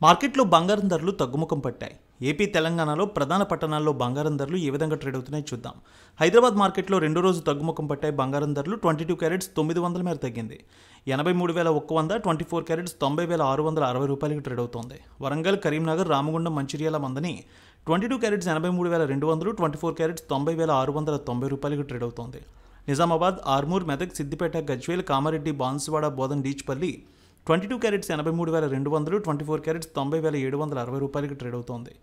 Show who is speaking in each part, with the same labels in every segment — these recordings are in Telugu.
Speaker 1: మార్కెట్లో బంగారం ధరలు తగ్గుముఖం పట్టాయి. ఏపీ, తెలంగాణలో ప్రధాన పట్టణాల్లో బంగారం ధరలు ఏ విధంగా ట్రేడ్ అవుతున్నాయో చూద్దాం. హైదరాబాద్ మార్కెట్లో రెండో రోజు తగ్గుముఖం పట్టాయి. బంగారం ధరలు 22 క్యారెట్స్ 900 మేర తగ్గింది. 83,100, 24 క్యారెట్స్ 90,660 రూపాయలకి ట్రేడ్ అవుతోంది. వరంగల్, కరీంనగర్, రామగుండం, మంచిర్యాల మందని 22 క్యారెట్స్ 83,200, 24 క్యారెట్స్ 90,690 రూపాయలకి ట్రేడ్ అవుతోంది. నిజామాబాద్, ఆర్మూర్, మెదక్, సిద్దిపేట, గజ్వేల్, కామారెడ్డి, బాన్సువాడ, బోధన్, డీచ్పల్లి 22 క్యారెట్స్ 83,200, 24 క్యారెట్స్ 90,760 రూపాయలకి ట్రేడ్ అవుతోంది.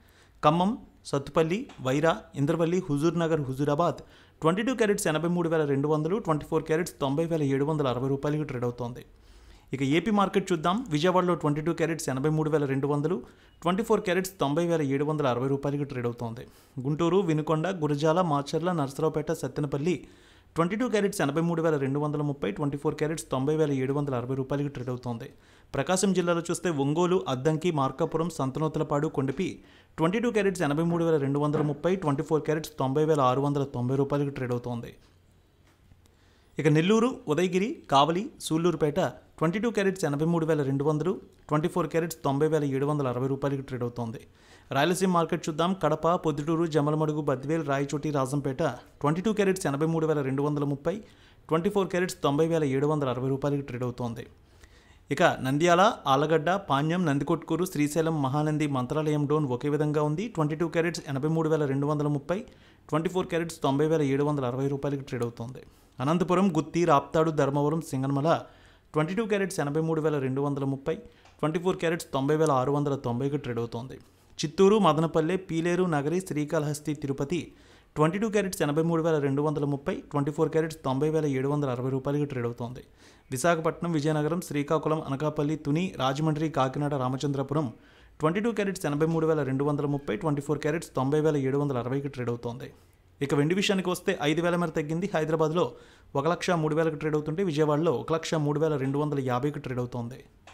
Speaker 1: ఖమ్మం, సత్తుపల్లి, వైరా, ఇంద్రవల్లి, హుజూర్నగర్, హుజూరాబాద్ 22 క్యారెట్స్ 83,200, 24 క్యారెట్స్ 90,760 రూపాయలకి ట్రేడ్ అవుతోంది. ఇక ఏపీ మార్కెట్ చూద్దాం. విజయవాడలో 22 క్యారెట్స్ 83,200, 24 క్యారెట్స్ 90,760 రూపాయలకి ట్రేడ్ అవుతోంది. గుంటూరు, వినుకొండ, గురజాల, మాచర్ల, నర్సరావుపేట, సత్తెనపల్లి 22 క్యారెట్స్ 83,230, 24 క్యారెట్స్ 90,760 రూపాయలకి ట్రేడ్ అవుతోంది. ప్రకాశం జిల్లాలో చూస్తే ఒంగోలు, అద్దంకి, మార్కాపురం, సంతనూతలపాడు, కొండపి 22 క్యారెట్స్ 83,230, 24 క్యారెట్స్ 90,690 రూపాయలకి ట్రేడ్ అవుతోంది. ఇక నెల్లూరు, ఉదయగిరి, కావలి, సూళ్లూరుపేట 22 క్యారెట్స్ 83,200, 24 క్యారెట్స్ 90,760 రూపాయలకి ట్రేడ్ అవుతోంది. రాయలసీమ మార్కెట్ చూద్దాం. కడప, పొద్దుటూరు, జమ్మలమడుగు, బద్వేల్, రాయచోటి, రాజంపేట 22 క్యారెట్స్ 83,230, 24 క్యారెట్స్ 90,760 రూపాయలకి ట్రేడ్ అవుతోంది. ఇక నంద్యాల, ఆలగడ్డ, పాణ్యం, నందికొట్కూరు, శ్రీశైలం, మహానంది, మంత్రాలయం డోన్ ఒకే విధంగా ఉంది. 22 క్యారెట్స్ 83,230, 24 క్యారెట్స్ 90,760 రూపాయలకి ట్రేడ్ అవుతోంది. అనంతపురం, గుత్తి, రాప్తాడు, ధర్మవరం, సింగనమల 22 క్యారెట్స్ 83,230, 24 క్యారెట్స్ 90,690కి ట్రేడ్ అవుతోంది. చిత్తూరు, మదనపల్లె, పీలేరు, నగరి, శ్రీకాళహస్తి, తిరుపతి 22 క్యారెట్స్ 83,230, 24 క్యారెట్స్ 90,760 రూపాయలకి ట్రేడ్ అవుతోంది. విశాఖపట్నం, విజయనగరం, శ్రీకాకుళం, అనకాపల్లి, తుని, రాజమండ్రి, కాకినాడ, రామచంద్రపురం 22 క్యారెట్స్ 83,230, 24 క్యారెట్స్ 90,760కి ట్రేడ్ అవుతోంది. ఇక వెండి విషయానికి వస్తే 5,000 మేర తగ్గింది. హైదరాబాద్లో 1,03,000కి ట్రేడ్ అవుతుంటే విజయవాడలో 1,03,250కి ట్రేడ్ అవుతోంది.